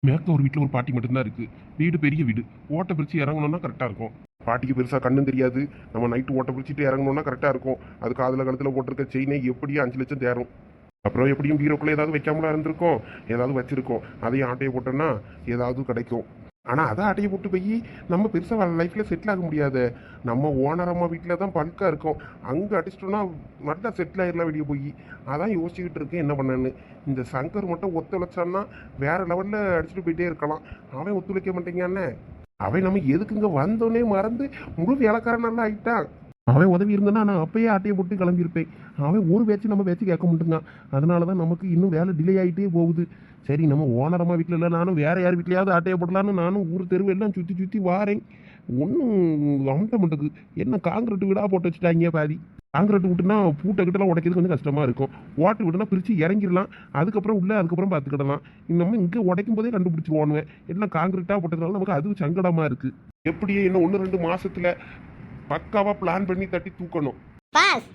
மேற்க ஒரு வீட்டில் ஒரு பாட்டி மட்டும்தான் இருக்கு. வீடு பெரிய வீடு. ஓட்டை பிரித்து இறங்கணும்னா கரெக்டாக இருக்கும். பாட்டிக்கு பெருசாக கண்ணும் தெரியாது. நம்ம நைட்டு ஓட்டை பிரிச்சுட்டு இறங்கணும்னா கரெக்டாக இருக்கும். அது காதில் கழுத்தில் போட்டிருக்க செயினே எப்படியும் 5 லட்சம் தேரும். அப்புறம் எப்படியும் பீரோக்குள்ளே ஏதாவது வைக்காமலாம் இருந்திருக்கோம், ஏதாவது வச்சிருக்கோம். அதையும் ஆட்டையை போட்டோன்னா ஏதாவது கிடைக்கும். ஆனால் அதை ஆட்டையை போட்டு போய் நம்ம பெருசாக லைஃப்பில் செட்டில் ஆக முடியாது. நம்ம ஓனர் அம்மா வீட்டில் தான் பல்காக இருக்கும். அங்கே அடிச்சிட்டோன்னா நல்லா செட்டில் ஆகிடலாம் வெளியே போய். அதான் யோசிச்சுக்கிட்டு இருக்கேன் என்ன பண்ணேன்னு. இந்த சங்கர் மட்டும் ஒத்துழைச்சான்னா வேற லெவலில் அடிச்சுட்டு போயிட்டே இருக்கலாம். அவன் ஒத்துழைக்க மாட்டேங்கானே. அவன் நம்ம எதுக்கு இங்கே வந்தோடனே மறந்து முழு வேலைக்காரனால ஆகிட்டான். அவன் உதவி இருந்தானா நான் அப்பயே ஆட்டையை போட்டு கிளம்பியிருப்பேன். அவன் ஒரு பேச்சு நம்ம பேச்சு கேட்க மாட்டேங்க. அதனால தான் நமக்கு இன்னும் வேலை டிலே ஆகிட்டே போகுது. சரி, நம்ம ஓனரம்மா வீட்டில் இல்லை, நானும் வேற யார் வீட்லையாவது ஆட்டையை போடலான்னு நானும் ஊர் தெருவு எல்லாம் சுற்றி சுற்றி வாரேன். ஒன்றும் அமட்ட மாட்டேக்கு. என்ன காங்கிரீட் வீடாக போட்டு வச்சுட்டாங்க. பாதி காங்கிரீட் விட்டுனா பூட்டை கிட்டலாம் உடைக்கிறது கொஞ்சம் கஷ்டமாக இருக்கும். ஓட்டு விட்டுனா பிரித்து இறங்கிடலாம். அதுக்கப்புறம் அதுக்கப்புறம் பார்த்துக்கிடலாம். நம்ம இங்கே உடைக்கும் போதே கண்டுபிடிச்சிருவானுங்க. எல்லாம் காங்கிரீட்டாக போட்டதுனால நமக்கு அது சங்கடமாக இருக்குது. எப்படியே இன்னும் 1-2 மாசத்துல பக்காவா பிளான் பண்ணி தட்டி தூக்கணும். பாஸ்,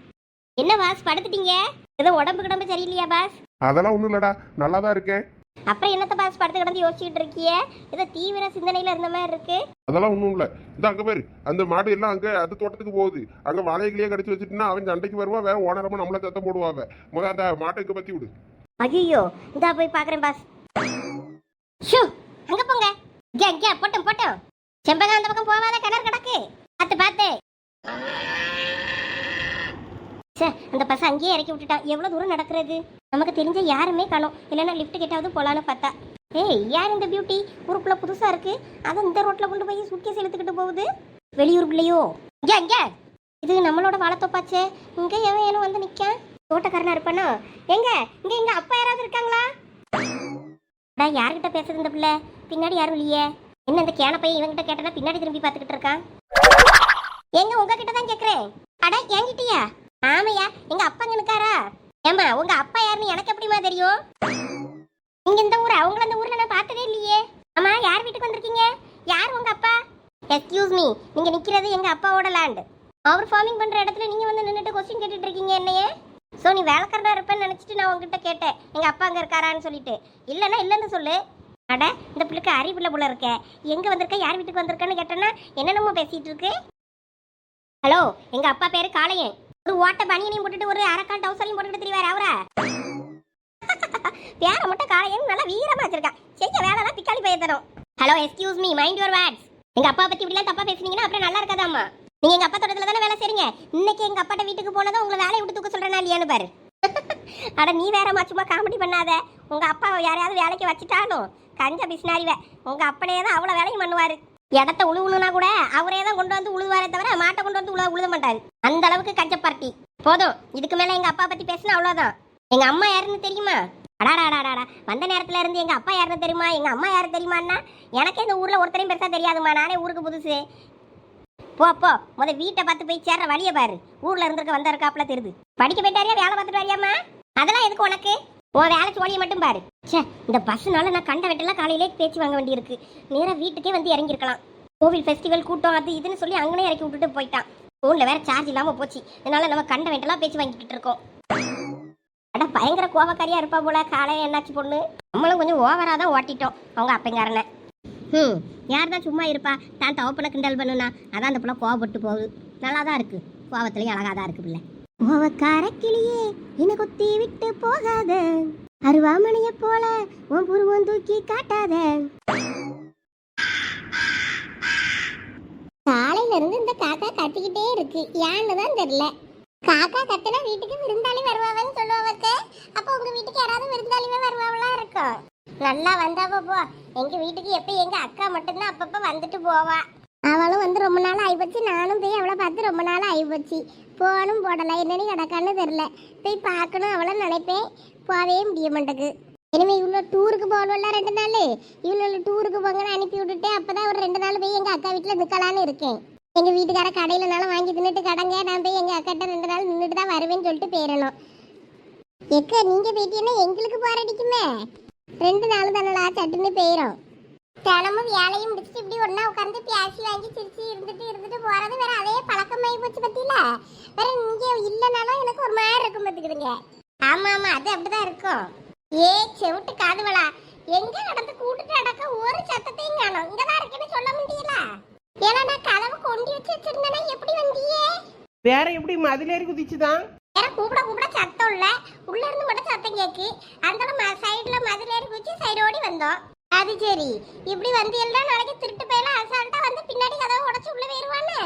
என்ன பாஸ் படுத்துட்டீங்க? ஏதோ உடம்பு சரியில்லையா பாஸ்? அதெல்லாம் ஒன்றும் இல்லடா, நல்லா தான் இருக்கேன். அப்புறம் என்னத்த பாஸ் படுத்து கிடந்து யோசிச்சுட்டு இருக்கிய? ஏதோ தீவிர சிந்தனையில இருந்த மாதிரி இருக்கு. அதெல்லாம் ஒன்றும் இல்லை. இந்த அங்கே பேர் அந்த மாடு எல்லாம் அங்கே அது தோட்டத்துக்கு போகுது. அங்கே வாழைகளையே கடிச்சு வச்சுட்டுனா அவன் சண்டைக்கு வருவான். வேற ஓனரமா நம்மள சத்தம் போடுவாங்க. முதல் அந்த மாட்டுக்கு பற்றி விடு. ஐயோ, இந்தா போய் பார்க்குறேன் பாஸ். ஷூ, அங்க போங்க. இங்கே போட்டோம். செம்பகம் அந்த பக்கம் போவாத, கிணறு கிடக்கு. பார்த்து அந்த பஸ் அங்கேயே இறக்கி விட்டுட்டான். எவ்வளவு தூரம் நடக்கிறது? நமக்கு தெரிஞ்ச யாருமே காணோம். இல்லைன்னா லிஃப்ட் கேட்டாவது போலான்னு பார்த்தா. ஏய், யார் இந்த பியூட்டி? ஊருக்குள்ள புதுசா இருக்கு. அதை இந்த ரோட்ல கொண்டு போய் சுட்கேஸ் இழுத்துக்கிட்டு போகுது. வெளியூருக்குள்ளேயோ? இங்க இது நம்மளோட வாழத்தோப்பாச்சே. இங்க ஏனும் வந்து நிக்க தோட்டக்காரனா இருப்பானோ? எங்க அப்பா யாராவது இருக்காங்களா? யார்கிட்ட பேசுறது இந்த பிள்ளை? பின்னாடி யாரும் இல்லையே. என்ன இந்த கேன பையன் இவங்கிட்ட கேட்டனா பின்னாடி திரும்பி பார்த்துக்கிட்டு இருக்கான். எங்க உங்ககிட்ட தான் கேக்குறேன். அட, என்கிட்டயா? ஆமையா, எங்க அப்பா நினைக்காரா? ஏமா, உங்க அப்பா யாருன்னு எனக்கு எப்படிமா தெரியும்? நீங்க இந்த ஊரா? உங்களை இந்த ஊர்ல நான் பார்த்ததே இல்லையே. ஆமா, யார் வீட்டுக்கு வந்திருக்கீங்க? யார் உங்க அப்பா? எக்ஸ்கியூஸ் மீ, நீங்க நிக்கிறது எங்க அப்பாவோட லேண்ட். அவர் ஃபார்மிங் பண்ற இடத்துல நீங்க வந்து நின்னுட்டு கொஸ்டின் கேட்டுட்டு இருக்கீங்க என்னையே. சோ நீ வேலைக்காரனா இருப்பேன்னு நினைச்சிட்டு நான் உங்ககிட்ட கேட்டேன் எங்க அப்பா அங்க இருக்காரான்னு சொல்லிட்டு. இல்லைன்னா இல்லைன்னு சொல்லு. அட, இந்த பிள்ளைக்கு அறிவுள்ள புள்ள இருக்க. எங்க வந்திருக்க, யார் வீட்டுக்கு வந்திருக்கன்னு கேட்டேன்னா என்னென்னமோ பேசிட்டு இருக்கு. ஹலோ, எங்க அப்பா பேரு காளையன். ஒரு ஓட்ட பனியனையும் போட்டுட்டு ஒரு அரக்கால் டவுசரையும் போட்டுட்டு திரிவாரு அவரா. பேர மட்டும் காளையன் நல்லா வீரமா வச்சிருக்கா. செய்ய வேலைலாம் பிக்காளி பைய தரும். Hello, excuse me, mind your words. எங்க அப்பா பத்தி இப்படிலாம் தப்பா பேசுனீங்கன்னா அப்புறம் நல்லா இருக்காதாம்மா. நீங்க எங்க அப்பா தோட்டத்துல தானே வேலை செய்றீங்க. இன்னைக்கு எங்க அப்பாட்ட வீட்டுக்கு போனதும் உங்களை வேலையை விட்டு தூக்க சொல்றேன்னா இல்லையான்னு பாரு. அட, நீ வேறமா சும்மா காமெடி பண்ணாத. உங்க அப்பா யாரையாவது வேலைக்கு வச்சுட்டாலும் கஞ்ச பிஸ்னாரிவ. உங்க அப்பனே தான் அவ்வளவு வேலையும் பண்ணுவாரு. இடத்த உழுவுனா கூட அவரே தான் கொண்டு வந்து உழுவாரே தவிர மாட்டை கொண்டு வந்து உழுத மாட்டாரு. அந்த அளவுக்கு கஞ்ச பார்ட்டி. போதும், இதுக்கு மேல எங்க அப்பா பத்தி பேசினா அவ்வளவுதான். எங்க அம்மா யாருன்னு தெரியுமா? அடாடாடாடா, வந்த நேரத்துல இருந்து எங்க அப்பா யாருன்னு தெரியுமா, எங்க அம்மா யாரு தெரியுமான்னா எனக்கே இந்த ஊர்ல ஒருத்தரையும் பெருசா தெரியாதுமா. நானே ஊருக்கு புதுசு. போ வீட்டை பார்த்து போய் சேர்ற வழிய பாரு. ஊர்ல இருந்திருக்க வந்திருக்காப்புல தெரியுது. படிக்க போயிட்டாரியா, வேலை பார்த்துட்டு வரியாமா? அதெல்லாம் எதுக்கு உனக்கு? உன் வேலை சோழியை மட்டும் பாரு. சே, இந்த பஸ்னால நான் கண்ட வெட்டெல்லாம் காலையிலே பேச்சு வாங்க வேண்டியிருக்கு. நேராக வீட்டுக்கே வந்து இறங்கிருக்கலாம். கோவில் ஃபெஸ்டிவல் கூட்டம் அது இதுன்னு சொல்லி அங்கனே இறக்கி விட்டுட்டு போயிட்டான். ஃபோனில் வேற சார்ஜ் இல்லாமல் போச்சு. இதனால நம்ம கண்ட வெட்டெல்லாம் பேச்சு வாங்கிக்கிட்டு இருக்கோம். அட, பயங்கர கோவக்காரியா இருப்பா போல. காலையில் என்னாச்சு பொண்ணு? நம்மளும் கொஞ்சம் ஓவராக தான் ஓட்டிட்டோம் அவங்க அப்பங்காரனை. யார் தான் சும்மா இருப்பா? தான் தவப்பனை கிண்டல் பண்ணுனா அதான் அந்த பிள்ளை கோவப்பட்டு போகுது. நல்லா தான் இருக்கு, கோவத்துலையும் அழகாக தான் இருக்கு பிள்ளை. கோவக்கார கிளியே, என்னை கொத்தி விட்டு போகாத, அருவாமனைய போல உன் புருவம் தூக்கி காட்டாத. காலையில இருந்து இந்த காக்கா கத்திக்கிட்டே இருக்கு. ஏன்னு தான் தெரியல. காக்கா கத்தினா வீட்டுக்கு விருந்தாளி வருவாங்கன்னு சொல்லுவாங்க. அப்ப உங்க வீட்டுக்கு யாராவது விருந்தாளிவே வருவாங்களா இருக்கும்? நல்லா வந்தாவோ போ. எங்க வீட்டுக்கு எப்ப எங்க அக்கா மட்டும்தான் அப்பப்ப வந்துட்டு போவா. அவளும் வந்து ரொம்ப நாள் ஆயிப்போச்சு. நானும் போய் அவளை பார்த்து ரொம்ப நாள் ஆயிப்போச்சு. போனும் போடலை, என்னன்னு கிடக்கான்னு தெரில. போய் பார்க்கணும் அவளை நினைப்பேன், போவே முடிய மாட்டேக்கு. இனிமே இவ்வளோ டூருக்கு போகணும்ல 2 நாள். இவ்வளோ டூருக்கு போங்கன்னு அனுப்பி விட்டுட்டு அப்பதான் ஒரு 2 நாள் போய் எங்க அக்கா வீட்டில் நிற்கலான்னு இருக்கேன். எங்க வீட்டுக்கார கடையிலனாலும் வாங்கி தின்னுட்டு கடங்க, நான் போய் எங்க அக்காட்ட 2 நாள் நின்றுட்டு தான் வருவேன்னு சொல்லிட்டு போயிடணும். எக்க நீங்க போயிட்டீங்கன்னா எங்களுக்கு போராடிக்குமே. 2 நாள் தானடா, சட்டுன்னு போயிடும். தினமும் வேலையும் முடிச்சுட்டு இப்படி ஒன்னா உட்காந்து பேசி வாங்கி சிரிச்சு இருந்துட்டு போறது வேற அதே பழக்கமாயி போச்சு பத்தியில. வேற நீங்க இல்லைனாலும் எனக்கு ஒரு மாதிரி இருக்கும் பார்த்துக்கிடுங்க. ஆமா, அது அப்படிதான் இருக்கும். ஏ செவிட்டு காதுவலா, எங்க நடந்து கூட்டிட்டு நடக்க ஒரு சத்தத்தையும் காணோம். இங்கதான் இருக்குன்னு சொல்ல முடியல. ஏன்னா நான் கதவு கொண்டு வச்சிருந்தேன்னா எப்படி வந்தியே? வேற எப்படி மதிலேறி குதிச்சுதான்? வேற கூப்பிட கூப்பிட சத்தம் இல்ல, உள்ள இருந்து மட்டும் சத்தம் கேக்கு. அந்த சைடுல மதிலேறி குதிச்சு சைடோடி வந்தோம். அது சரி, இப்படி வந்து எல்லாம் நாளைக்கு திருட்டு போயில அசால்ட்டா வந்து பின்னாடி கதவை உடைச்சு உள்ள போயிருவானே.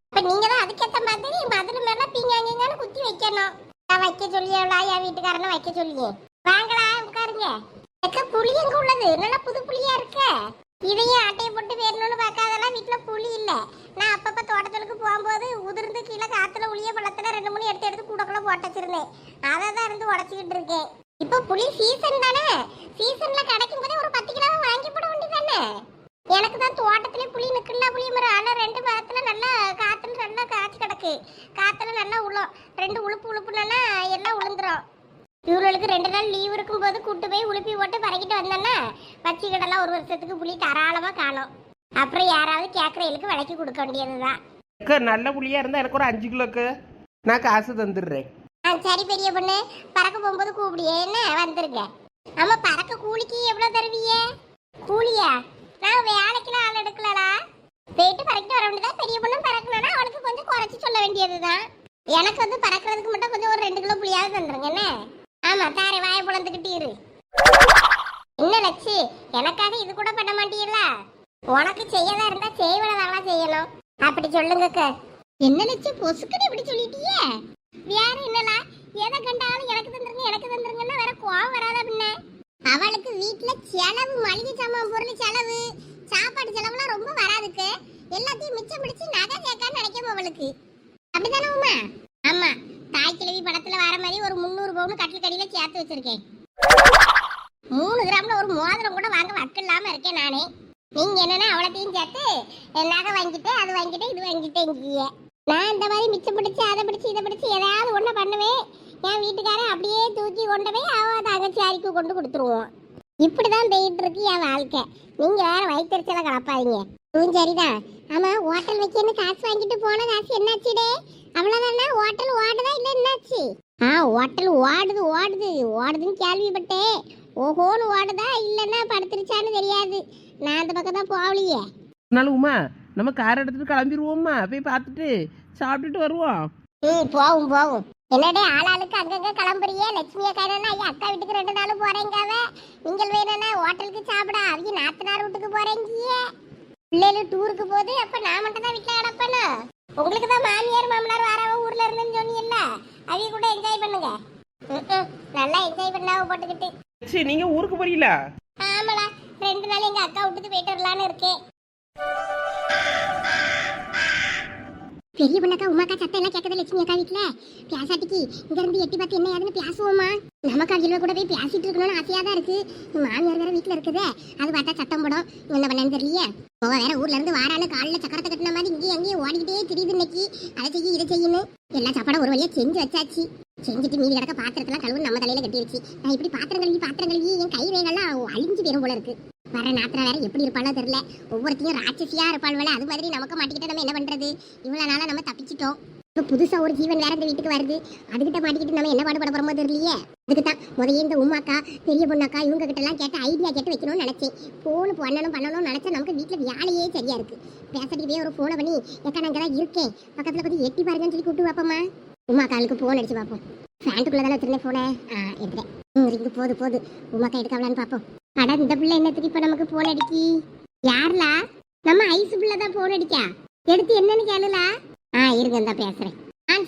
இப்ப நீங்க தான் அதுக்கேத்த மாதிரி மதுரை மேல பீங்காங்கன்னு குத்தி வைக்கணும். நான் வைக்க சொல்லியவளா என் வீட்டுக்காரனை வைக்க சொல்லியே. வாங்களா உட்காருங்க. புளி எங்க உள்ளது? நல்லா புது புளியா இருக்க. இதையும் ஆட்டையை போட்டு வேணும்னு பார்க்காதெல்லாம் வீட்டுல புளி இல்ல. நான் அப்பப்ப தோட்டத்துக்கு போகும்போது உதிர்ந்து கீழே காத்துல உளிய பழத்துல 2 3 எடுத்து கூடக்குள்ள போட்டு வச்சிருந்தேன். அதை தான் இருந்து உடச்சிக்கிட்டு இருக்கேன். இப்ப புளி சீசன் தானே, சீசன்ல கிடைக்கும் போதே ஒரு 10 கிலோ வாங்கி போட வேண்டியதானே. எனக்கு தான் தோட்டத்திலே புளி நிக்கல, புளி மரம் ஆனா 2 மரத்துல நல்லா காத்துல நல்லா காய்ச்சி கிடக்கு. காத்துல நல்லா உளும், 2 உளுப்புனா எல்லாம் உளுந்துரும். இவர்களுக்கு 2 நாள் லீவ் இருக்கும் போது கூட்டு போய் உளுப்பி போட்டு பறக்கிட்டு வந்தேன்னா பச்சை கடலாம் 1 வருஷத்துக்கு புளி தாராளமா காணும். அப்புறம் யாராவது கேட்கறவங்களுக்கு விலைக்கு கொடுக்க வேண்டியதுதான். நல்ல புளியா இருந்தா எனக்கு ஒரு 5 கிலோக்கு நான் காசு தந்துடுறேன். சரி பெரிய பொண்ணு, பறக்க போகும்போது கூப்பிடியே என்ன வந்துருங்க. ஆமா, பறக்க கூலிக்கு எவ்வளவு தருவியே? கூலியா? நான் வேலைக்குலாம் ஆள் எடுக்கலடா. போயிட்டு பறக்கிட்டு வர வேண்டியதான். பெரிய பொண்ணு பறக்கணும்னா அவளுக்கு கொஞ்சம் குறைச்சி சொல்ல வேண்டியதுதான். எனக்கு வந்து பறக்கிறதுக்கு மட்டும் கொஞ்சம் ஒரு 2 கிலோ புளியாவது தந்துருங்க என்ன. ஆமா தாரே, வாயை புலந்துக்கிட்டு இரு. என்ன லட்சு, எனக்காக இது கூட பண்ண மாட்டீங்களா? உனக்கு செய்யதா இருந்தா செய்வனதாங்களா செய்யணும். அப்படி சொல்லுங்க. என்ன லட்சு பொசுக்கடி இப்படி சொல்லிட்டியே? வேற என்னலா, எதை கண்டாலும் எனக்கு தந்துருங்கன்னா வேற கோவம் வராதா பின்ன? அவளுக்கு வீட்டுல செலவு, மளிகை சாமான் பொருள் செலவு, சாப்பாடு செலவுலாம் ரொம்ப வராதுக்கு. எல்லாத்தையும் மிச்சம் பிடிச்சு நகை சேர்க்கான்னு நினைக்கும் அவளுக்கு. அப்படித்தானே உமா? ஆமா, தாய் கிழவி படத்துல வர மாதிரி ஒரு 300 பவுன் கட்டில் கடியில சேர்த்து வச்சிருக்கேன். 3 கிராம்ல ஒரு மோதிரம் கூட வாங்க வக்கு இல்லாம இருக்கேன் நானே. நீங்க என்னன்னா அவ்வளோத்தையும் சேர்த்து நகை வாங்கிட்டு அது வாங்கிட்டு இது வாங்கிட்டேங்கிய. நான் இந்த மாதிரி மிச்சம் பிடிச்சு அதை பிடிச்சு இதை பிடிச்சு ஏதாவது ஒண்ணு பண்ணுவேன். என் வீட்டுக்காரன் அப்படியே தூக்கி கொண்டு போய் அவ தங்கச்சி அரிக்கு கொண்டு கொடுத்துருவோம். இப்படிதான் போயிட்டு இருக்கு என் வாழ்க்கை. நீங்க வேற வயிற்றுச்சல கலப்பாதீங்க. சரிதான். ஆமா, ஹோட்டல் வைக்கன்னு காசு வாங்கிட்டு போன காசு என்னாச்சுடே? அவ்வளவுதானா? ஹோட்டல் ஓடுதா இல்ல என்னாச்சு? ஹோட்டல் ஓடுதுன்னு கேள்விப்பட்டேன். ஓஹோன்னு ஓடுதா இல்லன்னா படுத்துருச்சான்னு தெரியாது. நான் அந்த பக்கம் தான் போகலையே. அதனால உமா நம்ம கார் எடுத்துட்டு கிளம்பிடுவோம்மா, போய் பார்த்துட்டு சாப்பிட்டுட்டு வருவோம். போவும். என்னடே ஆளாளுக்கு அங்கங்க கிளம்புறியே? லட்சுமி அக்கா என்னன்னா ஐயா அக்கா வீட்டுக்கு 2 நாள் போறேங்காவ. நீங்கள் வேணும்னா ஹோட்டலுக்கு சாப்பிட அவங்க நாத்தனார் வீட்டுக்கு போறேங்கிய. பிள்ளைகள் டூருக்கு போகுது. அப்ப நான் மட்டும் தான் வீட்டுல கிடப்பேனா? உங்களுக்கு தான் மாமியார் மாமனார் வரவ ஊர்ல இருந்துன்னு சொன்னீங்கல்ல, அவங்க கூட என்ஜாய் பண்ணுங்க. நல்லா என்ஜாய் பண்ணாவ போட்டுக்கிட்டு. சரி, நீங்க ஊருக்கு போறீங்களா? ஆமாடா, 2 நாள் எங்க அக்கா விட்டுட்டு போயிட்டு வரலான்னு இருக்கேன். பெரிய பொண்ணக்கா உமாக்கா சத்தம் எல்லாம் கேட்கறது லட்சுமி அக்கா வீட்டுல பியாசாட்டிக்கு இங்க இருந்து எட்டி பார்த்து என்ன ஏதுன்னு பேசுவோமா? நமக்கு அகில கூட போய் பேசிட்டு இருக்கணும்னு ஆசையா தான் இருக்கு. மாமியார் வேற வீட்டுல இருக்குதே, அது பார்த்தா சத்தம் போடும். என்ன பண்ணு தெரியல. வேற ஊர்ல இருந்து வாராளு காலில் சக்கரத்தை கட்டின மாதிரி இங்கேயும் அங்கேயும் ஓடிக்கிட்டே தெரியுது. இன்னைக்கு அதை செய்ய இதை செய்யணும். எல்லா சாப்பாடும் ஒரு வழியா செஞ்சு வச்சாச்சு. செஞ்சுட்டு மீதி கிடக்க பாத்திரத்தெல்லாம் கழுவு நம்ம தலையில கட்டிடுச்சு. நான் இப்படி பாத்திரம் கழுவி என் கை வேகெல்லாம் அழிஞ்சு போயிரும் போல இருக்கு. வர நாத்திரம் வேற எப்படி இருப்பாளோ தெரியல. ஒவ்வொருத்தையும் ராட்சசியா இருப்பாள் வேலை. அது மாதிரி நமக்கு மாட்டிக்கிட்ட நம்ம என்ன பண்றது? இவ்வளவு நாளா நம்ம தப்பிச்சிட்டோம். இப்போ புதுசா ஒரு ஜீவன் வேற இந்த வீட்டுக்கு வருது. அதுகிட்ட மாட்டிக்கிட்டு நம்ம என்ன பாடுபட போறோமோ தெரியலையே. அதுக்கு தான் முதல்ல இந்த உமாக்கா பெரிய பொண்ணாக்கா இவங்க கிட்ட எல்லாம் கேட்டு ஐடியா கேட்டு வைக்கணும்னு நினைச்சேன். போன் பண்ணணும்னு நினைச்சா நமக்கு வீட்டுல வேலையே சரியா இருக்கு. பேசிக்கிட்டே ஒரு போனை பண்ணி எக்கா நான் இங்கதான் இருக்கேன், பக்கத்துல கொஞ்சம் எட்டி பாருங்கன்னு சொல்லி கூப்பிட்டு பார்ப்போமா? உமாக்காளுக்கு போன் அடிச்சு பார்ப்போம். ஃபேண்ட்டுக்குள்ள தானே வச்சிருந்தேன் போனை. எடுத்தேன். இங்க போது உமாக்கா எடுக்கலான்னு பார்ப்போம். அட இந்த பிள்ளை என்னத்துக்கு இப்ப நமக்கு போன் அடிக்கி? யாருலா? நம்ம ஐசு பிள்ளை தான் போன் அடிக்கா. எடுத்து என்னன்னு கேளுலா? இருங்க தான் பேசுறேன்.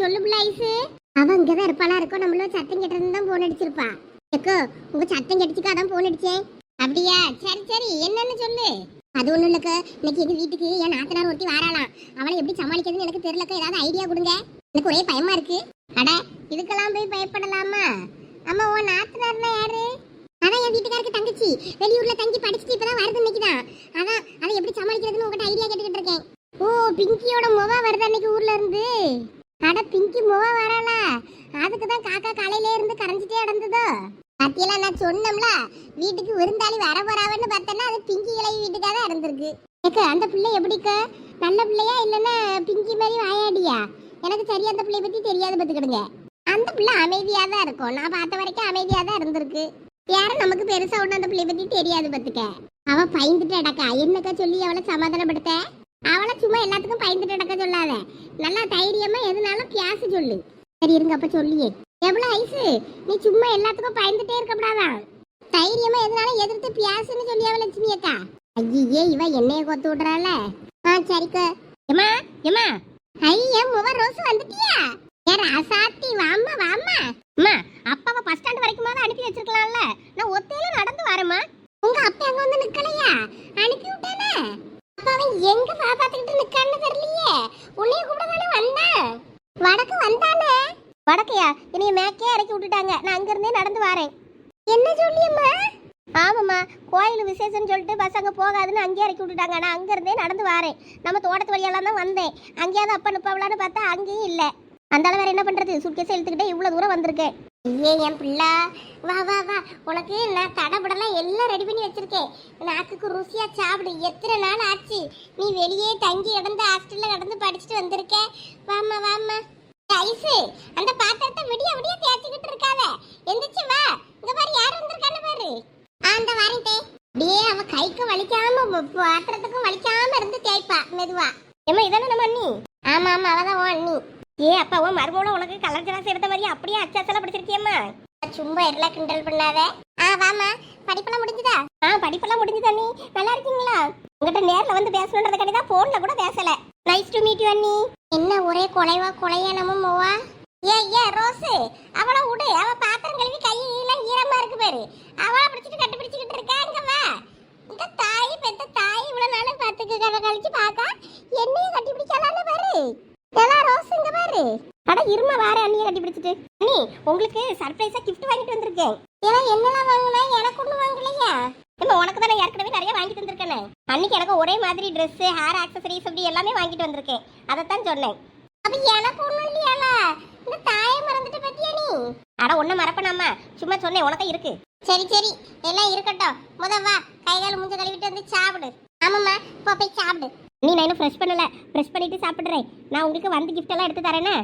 சொல்லு பிள்ளை ஐசு. அவ இங்கதான் இருப்பாளா இருக்கும். நம்மள சத்தம் கேட்டதுன்னு தான் போன் அடிச்சிருப்பா. எக்கோ உங்க சத்தம் கெடுச்சுக்கா அதான் போன் அடிச்சேன். அப்படியா? சரி என்னன்னு சொல்லு. அது ஒண்ணும் இல்லக்க, இன்னைக்கு எங்க வீட்டுக்கு என் நாத்தனார் ஒருத்தி வாராளாம். அவளை எப்படி சமாளிக்கிறதுன்னு எனக்கு தெரியலக்க. ஏதாவது ஐடியா கொடுங்க. எனக்கு ஒரே பயமா இருக்கு. அட இதுக்கெல்லாம் போய் பயப்படலாமா? அம்மா உன் நாத்தனார்னா யாரு? அதான் என் வீட்டுக்காருக்கு தங்கச்சி. வெளியூர்ல தங்கி படிச்சுட்டு இப்பதான் வருது இன்னைக்குதான். அதான் அதை எப்படி சமாளிக்கிறதுன்னு உங்ககிட்ட ஐடியா கேட்டுக்கிட்டு இருக்கேன். ஓ, பிங்கியோட முவா வருது அன்னைக்கு ஊர்ல இருந்து. அட பிங்கி முவா வரல, அதுக்குதான் காக்கா காலையில இருந்து கரைஞ்சிட்டே நடந்ததோ. பத்தியெல்லாம் நான் சொன்னோம்ல, வீட்டுக்கு விருந்தாளி வர போறாவன்னு பார்த்தேன்னா அது பிங்கி கிளவி வீட்டுக்காக தான் இருந்திருக்கு. அந்த பிள்ளை எப்படிக்க? நல்ல பிள்ளையா இல்லைன்னா பிங்கி மாதிரி வாயாடியா? எனக்கு சரியா அந்த பிள்ளைய பத்தி தெரியாது பார்த்துக்கிடுங்க. அந்த பிள்ளை அமைதியா தான் இருக்கும். நான் பார்த்த வரைக்கும் அமைதியா தான் இருந்திருக்கு. யாரும் நமக்கு பெருசா ஒண்ணு அந்த பிள்ளை பத்தி தெரியாது பாத்துக்க. அவ பயந்துட்டு அடக்கா என்னக்கா சொல்லி அவளை சமாதானப்படுத்த. அவளை சும்மா எல்லாத்துக்கும் பயந்துட்டு அடக்க சொல்லாத. நல்லா தைரியமா எதுனாலும் பியாசு சொல்லு. சரி இருங்க அப்ப சொல்லியே. எவ்வளவு ஐசு நீ சும்மா எல்லாத்துக்கும் பயந்துட்டே இருக்கப்படாதா. தைரியமா எதுனாலும் எதிர்த்து பியாசுன்னு சொல்லி அவ லட்சுமி அக்கா. ஐயே இவ என்னைய கொத்து விடுறாள. சரிக்கா. ஏமா ஏமா ஐயா முவ ரோஸ் வந்துட்டியா? யார் அசாத்தி வாம்மா வாம்மா. அம்மா அப்பாவை பஸ் ஸ்டாண்ட் வரைக்கும் அனுப்பி வச்சிருக்கலாம்ல. நான் ஒத்தையில நடந்து வரேம்மா. உங்க அப்பா அங்க வந்து நிக்கலையா? அனுப்பி விட்டானே. அப்பாவை எங்க பாத்துக்கிட்டு நிக்கான்னு தெரியலையே. உன்னைய கூட தானே வந்தேன். வடக்கு வந்தானே. வடக்கையா என்னைய மேக்கே இறக்கி விட்டுட்டாங்க. நான் அங்க இருந்தே நடந்து வரேன். என்ன சொல்லியம்மா? ஆமாம்மா கோயில் விசேஷம்னு சொல்லிட்டு பஸ் அங்கே போகாதுன்னு அங்கேயே இறக்கி விட்டுட்டாங்க. நான் அங்கே இருந்தே நடந்து வரேன். நம்ம தோட்டத்து வழியெல்லாம் தான் வந்தேன். அங்கேயாவது அப்பா நிப்பாவலான்னு பார்த்தா அங்கேயும் இல்லை. அந்தால வேற என்ன பண்றது? சுட்கேஸை இழுத்துக்கிட்டே இவ்வளோ தூரம் வந்திருக்கேன். ஐயே என் பிள்ளை வா வா வா. உனக்கு நான் தடபடலாம் எல்லாம் ரெடி பண்ணி வச்சிருக்கேன். நாக்குக்கு ருசியா சாப்பிடு. எத்தனை நாள் ஆச்சு நீ வெளியே தங்கி கிடந்து ஹாஸ்டல்ல கிடந்து படிச்சுட்டு வந்திருக்க. வாமா வாமா. ஐசு அந்த பாத்திரத்தை விடிய விடிய தேய்ச்சிக்கிட்டு இருக்காத. எந்திரிச்சு வா. இங்க பாரு யார் வந்திருக்கான்னு பாரு. அந்த வாரண்டே டே அவ கைக்கு வலிக்காம பாத்திரத்துக்கும் வலிக்காம இருந்து தேய்ப்பா மெதுவா. ஏமா இதானே நம்ம அண்ணி? ஆமா ஆமா அவதான் உன் அண்ணி. ஏ அப்பா உன் மருமகளும் உனக்கு கலர் ஜலாசம் எடுத்த மாதிரி அப்படியே அச்சாச்செல்லாம் படிச்சிருக்கியம்மா. சும்மா எல்லாம் கிண்டல் பண்ணாத. வாமா படிப்பெல்லாம் முடிஞ்சுதா? படிப்பெல்லாம் முடிஞ்சுதா அண்ணி. நல்லா இருக்கீங்களா? உங்ககிட்ட நேர்ல வந்து பேசணுன்றதுக்காண்டி தான் போன்ல கூட பேசல. நைஸ் டு மீட் யூ அண்ணி. என்ன ஒரே கொலையனமும் மோவா. ஏ ரோஸ் அவள விடு. அவ பாத்திரம் கழுவி கையெல்லாம் ஈரமா இருக்கு பாரு. அவளை பிடிச்சிட்டு கட்டி பிடிச்சிக்கிட்டு இருக்கா. இங்க வா. இந்த தாய் பெத்த தாய் இவ்வளவு நாளும் பாத்துக்க கழிச்சு பாக்கா என்னையும் கட்டி பிடிக்கலான்னு பாரு. எல்லாம் ரோஸ் இங்க பாரு. அட இருமா வார அண்ணியை கட்டி பிடிச்சிட்டு. அண்ணி உங்களுக்கு சர்ப்ரைஸா கிஃப்ட் வாங்கிட்டு வந்திருக்கேன். ஏன்னா என்னெல்லாம் வாங்கினா எனக்கு ஒண்ணு வாங்கலையா? ஏமா உனக்கு தான் நான் ஏற்கனவே நிறைய வாங்கிட்டு வந்திருக்கேன். அன்னைக்கு எனக்கு ஒரே மாதிரி ட்ரெஸ் ஹேர் ஆக்சசரிஸ் அப்படி எல்லாமே வாங்கிட்டு வந்திருக்கேன். அதைத்தான் சொன்னேன். அப்ப எனக்கு ஒண்ணும் இல்லையால? இந்த தாயை மறந்துட்டு பத்தியா நீ? அட ஒன்ன மறப்பனாமா சும்மா சொன்னேன். உனக்கு இருக்கு. சரி சரி எல்லாம் இருக்கட்டும். வா கை கால் மூஞ்ச கழுவிட்டு வந்து சாப்பிடு. ஆமாம்மா இப்போ போய் சாப்பிடு. நீ நான் இன்னும் ஃப்ரெஷ் பண்ணல. ஃப்ரெஷ் பண்ணிட்டு சாப்பிடுறேன். நான் உங்களுக்கு வந்து கிஃப்ட் எல்லாம் எடுத்து தரேனே.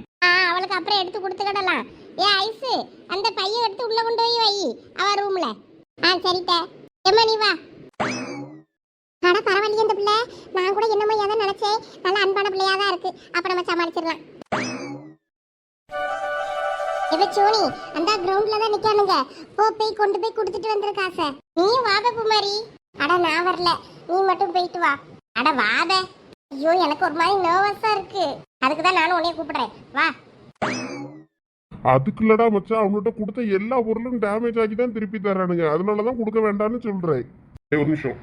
அவளுக்கு அப்புறம் எடுத்து கொடுத்துக்கிடலாம். ஏ ஐசு அந்த பையன் எடுத்து உள்ள கொண்டு போய் வை அவ ரூம்ல. சரிட்ட ஏம்மா நீ வா. அட பரவாயில்லையே இந்த பிள்ளை. நான் கூட என்னமோ எதை நினைச்சேன். நல்ல அன்பான பிள்ளையா தான் இருக்கு. அப்ப நம்ம சமாளிச்சிடலாம். இவ சோனி அந்த கிரவுண்ட்ல தான் நிக்கானுங்க. போய் கொண்டு போய் கொடுத்துட்டு வந்துரு காசை. நீ வாப குமாரி. அட நான் வரல. நீ மட்டும் போயிட்டு வா. அட வாப. ஐயோ எனக்கு ஒரு மாதிரி நர்வஸா இருக்கு. அதுக்கு தான் நானும் உன்னைய கூப்பிடுறேன். வா. அதுக்குள்ளடா மச்சான் அவங்கள்ட்ட கொடுத்த எல்லா பொருளும் டேமேஜ் ஆகி தான் திருப்பி தரானுங்க. அதனாலதான் கொடுக்க வேண்டாம்னு சொல்றேன். ஒரு நிமிஷம்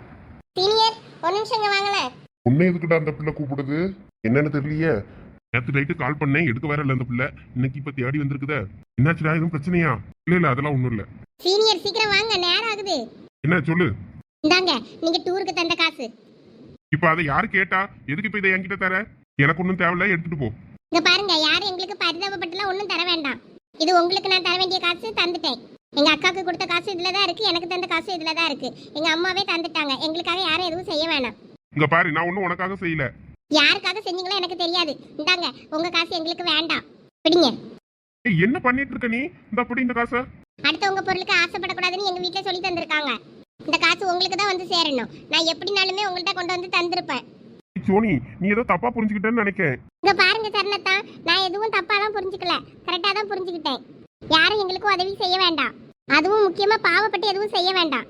சீனியர் ஒரு நிமிஷம் இங்க வாங்கல. உன்னை எதுக்கிட்ட அந்த பிள்ளை கூப்பிடுது என்னன்னு தெரியலையே. நேற்று நைட்டு கால் பண்ணேன் எடுக்க வேற இல்ல அந்த பிள்ளை. இன்னைக்கு இப்ப தேடி வந்திருக்குதே. என்னாச்சுடா எதுவும் பிரச்சனையா? இல்ல அதெல்லாம் ஒண்ணும் இல்ல. சீனியர் சீக்கிரம் வாங்க நேரம் ஆகுது. என்ன சொல்லு. இந்தாங்க நீங்க டூருக்கு தந்த காசு. இப்ப அதை யாரு கேட்டா? எதுக்கு இப்ப இதை என்கிட்ட தர? எனக்கு ஒன்னும் தேவையில்ல, எடுத்துட்டு போ. இங்க பாருங்க யாரும் எங்களுக்கு பரிதாபப்பட்டுலாம் ஒன்றும் தர வேண்டாம். இது உங்களுக்கு நான் தர வேண்டிய காசு தந்துட்டேன். எங்க அக்காவுக்கு கொடுத்த காசு இதுலதான் இருக்கு. எனக்கு தந்த காசு இதுலதான் இருக்கு. எங்க அம்மாவே தந்துட்டாங்க. எங்களுக்காக யாரும் எதுவும் செய்ய வேணாம். இங்க பாரு நான் ஒன்னும் உனக்காக செய்யல. யாருக்காக செஞ்சீங்களோ எனக்கு தெரியாது. இந்தாங்க உங்க காசு எங்களுக்கு வேண்டாம். பிடிங்க. என்ன பண்ணிட்டு இருக்க நீ? இந்த அப்படி இந்த காசை அடுத்தவங்க பொருளுக்கு ஆசைப்படக்கூடாதுன்னு எங்க வீட்டுல சொல்லி தந்திருக்காங்க. இந்த காசு உங்களுக்கு தான் வந்து சேரணும். நான் எப்படினாலுமே உங்கள்கிட்ட கொண்டு வந்து தந்திருப்பேன். சோனி நீ ஏதோ தப்பா புரிஞ்சுக்கிட்டேன்னு நினைக்கிறேன். இங்க பாருங்க சரணத்தா, நான் எதுவும் தப்பாலாம் புரிஞ்சுக்கல. கரெக்டா தான் புரிஞ்சுக்கிட்டேன். யாரும் எங்களுக்கு உதவி செய்ய வேண்டாம். அதுவும் முக்கியமா பாவப்பட்டு எதுவும் செய்ய வேண்டாம்.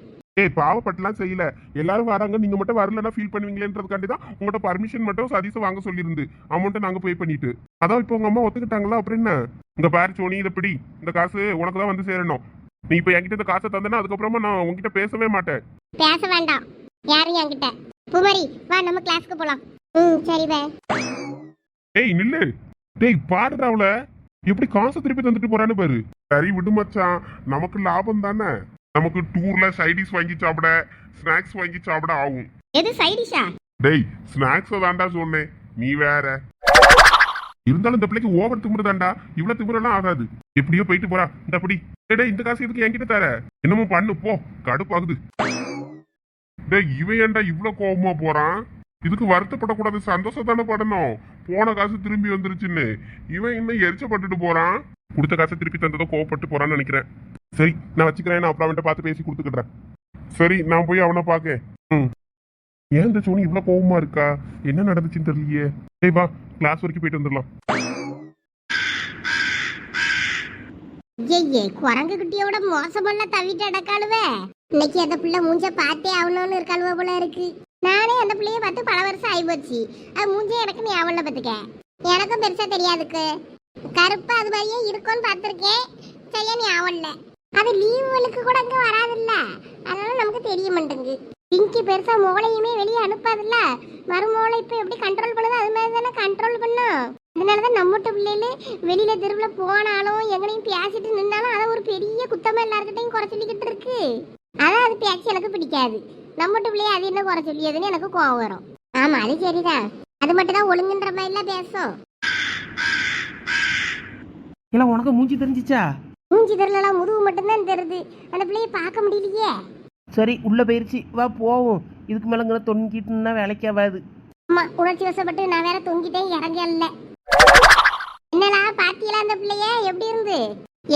பாவப்பட்டுலாம் செய்யல. எல்லாரும் வராங்க, நீங்க மட்டும் வரலன்னா ஃபீல் பண்ணுவீங்களேன்றதுக்காண்டி தான் உங்கள்கிட்ட பர்மிஷன் மட்டும் சதீஷ வாங்க சொல்லியிருந்து அமௌண்ட்டை நாங்க பே பண்ணிட்டு. அதான் இப்போ உங்க அம்மா ஒத்துக்கிட்டாங்களா? அப்புறம் என்ன? இங்க பாரு சோனி இதை பிடி. இந்த காசு உனக்கு தான் வந்து சேரணும். நீ இப்ப என்கிட்ட இந்த காசை தந்தனா அதுக்கப்புறமா நான் உங்ககிட்ட பேசவே மாட்டேன். பேச வேண்டாம் யாரும் என்கிட்ட. பூமாரி வா நம்ம கிளாஸ்க்கு போலாம். சரி பே. டேய் நில்லு. டேய் பாருடா அவள எப்படி காசை திருப்பி தந்துட்டு போறான்னு பாரு. சரி விடு மச்சான், நமக்கு லாபம் தானே. நமக்கு டூர்ல சைடிஸ் வாங்கி சாப்பிட ஸ்நாக்ஸ் வாங்கி சாப்பிட ஆகும். எது சைடிஷா? டேய் ஸ்நாக்ஸ் தான்டா சொன்னேன், நீ வேற. இருந்தாலும் இந்த பிள்ளைக்கு ஓவர் திமுறு தான்டா. இவ்வளவு திமுறெல்லாம் ஆகாது. எப்படியோ போயிட்டு போறா. இந்த அப்படி டேய் இந்த காசு இதுக்கு என்கிட்ட தர. என்னமோ பண்ணு போ, கடுப்பாகுது. டேய் இவன் ஏன்டா இவ்வளவு கோபமா போறான்? இதுக்கு வருத்தப்படக்கூடாது, சந்தோஷம் தானே படணும். போன காசு திரும்பி வந்துருச்சுன்னு இவன் இன்னும் எரிச்சப்பட்டுட்டு போறான். கொடுத்த காசை திருப்பி தந்ததும் கோவப்பட்டு போறான்னு நினைக்கிறேன். சரி நான் வச்சுக்கிறேன், நான் அப்புறம் அவன்கிட்ட பார்த்து பேசி கொடுத்துக்கிட்டேன். சரி நான் போய் அவனை பார்க்க. ஏன் இந்த சோனி இவ்வளவு கோவமா இருக்கா? என்ன நடந்துச்சுன்னு தெரியலையே. டேய் வா, கிளாஸ் வரைக்கும் போயிட்டு வந்துடலாம். ஐயே, குரங்கு குட்டியோட மோசமெல்லாம் தவிட்டு அடக்காளுவே. இன்னைக்கு அந்த பிள்ளை மூஞ்ச பார்த்தே ஆகணும்னு இருக்காளுவ போல இருக்கு. நானே அந்த பிள்ளைய பார்த்து பல வருஷம் ஆயிப்போச்சு. அது மூஞ்சே எனக்கு ஞாபகம் பார்த்துக்க. எனக்கும் பெருசா தெரியாதுக்கு. கருப்பா அது மாதிரியே இருக்கும்னு பார்த்துருக்கேன். சரியா ஞாபகம் இல்லை. அது லீவுகளுக்கு கூட அங்கே வராதுல்ல, அதனால நமக்கு தெரிய மாட்டேங்குது. பிங்கி பெருசா மூளையுமே வெளியே அனுப்பாதுல்ல, மறுமூளை இப்போ எப்படி கண்ட்ரோல் பண்ணுதோ அது மாதிரி தானே கண்ட்ரோல் பண்ணும். அதனாலதான் நம்மகிட்ட பிள்ளைல வெளியில தெருவில் போனாலும் எங்கனையும் பேசிட்டு நின்னாலும் அதை ஒரு பெரிய குத்தமா எல்லாருக்கிட்டையும் குறை சொல்லிக்கிட்டு இருக்கு. அதான் அது பேச்சு எனக்கு பிடிக்காது. நம்மகிட்ட பிள்ளைய அது என்ன குறை சொல்லியதுன்னு எனக்கு கோவம் வரும். ஆமா அது சரிதான், அது மட்டும் தான் ஒழுங்குன்ற மாதிரிலாம் பேசும். இல்லை உனக்கு மூஞ்சி தெரிஞ்சிச்சா? மூஞ்சி தெரியலாம், முதுகு மட்டும்தான் தெரியுது. அந்த பிள்ளைய பார்க்க முடியலையே. சரி உள்ளே போயிருச்சு, வா போவோம். இதுக்கு மேலேங்கிற தொங்கிட்டுன்னா வேலைக்கு ஆகாது. ஆமா, உணர்ச்சி வசப்பட்டு நான் வேற தொங்கிட்டேன், இறங்கல. என்னடா பாத்தியலா அந்த பிள்ளைய எப்படி இருந்து?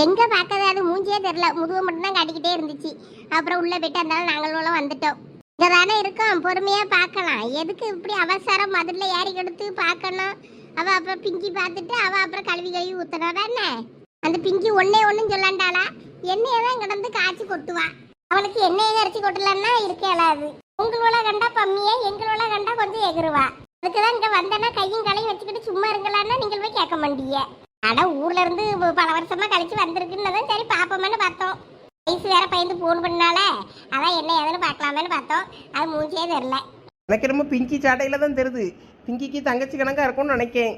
எங்க பார்க்கறது, அது மூஞ்சியே தெரியல, முதுகு மட்டும் தான் காட்டிக்கிட்டே இருந்துச்சு. அப்புறம் உள்ள போயிட்டு இருந்தாலும் நாங்களும் வந்துட்டோம். இங்கதானே இருக்கோம், பொறுமையா பார்க்கலாம். எதுக்கு இப்படி அவசரம் மதுல ஏறி கெடுத்து பார்க்கணும்? அவ அப்புறம் பிங்கி பார்த்துட்டு அவ அப்புறம் கழுவி ஊத்துறா என்ன? அந்த பிங்கி ஒன்னும் சொல்லாண்டாளா? எண்ணெயதான் கிடந்து காய்ச்சி கொட்டுவா. அவளுக்கு எண்ணெயை அரைச்சி கொட்டலன்னா இருக்கலாது. உங்களோட கண்டா பம்மியா, எங்களோட கண்டா கொஞ்சம் எகிருவா. அதுக்குதான் இங்க வந்தனா கையும் களையும் வச்சுக்கிட்டு சும்மா இருங்களான்னா நீங்கள் போய் கேட்க மாட்டீங்க. ஆனா ஊர்ல இருந்து பல வருஷமா கழிச்சு வந்திருக்குன்னு சரி பாப்போம்னு பார்த்தோம். வயசு வேற பயந்து போன் பண்ணால அதான் என்ன ஏதுன்னு பார்க்கலாமேன்னு பார்த்தோம். அது மூஞ்சியே தெரியல. எனக்கு ரொம்ப பிங்கி சாட்டையில தான் தெரியுது. பிங்கிக்கு தங்கச்சி கணக்கா இருக்கும்னு நினைக்கேன்.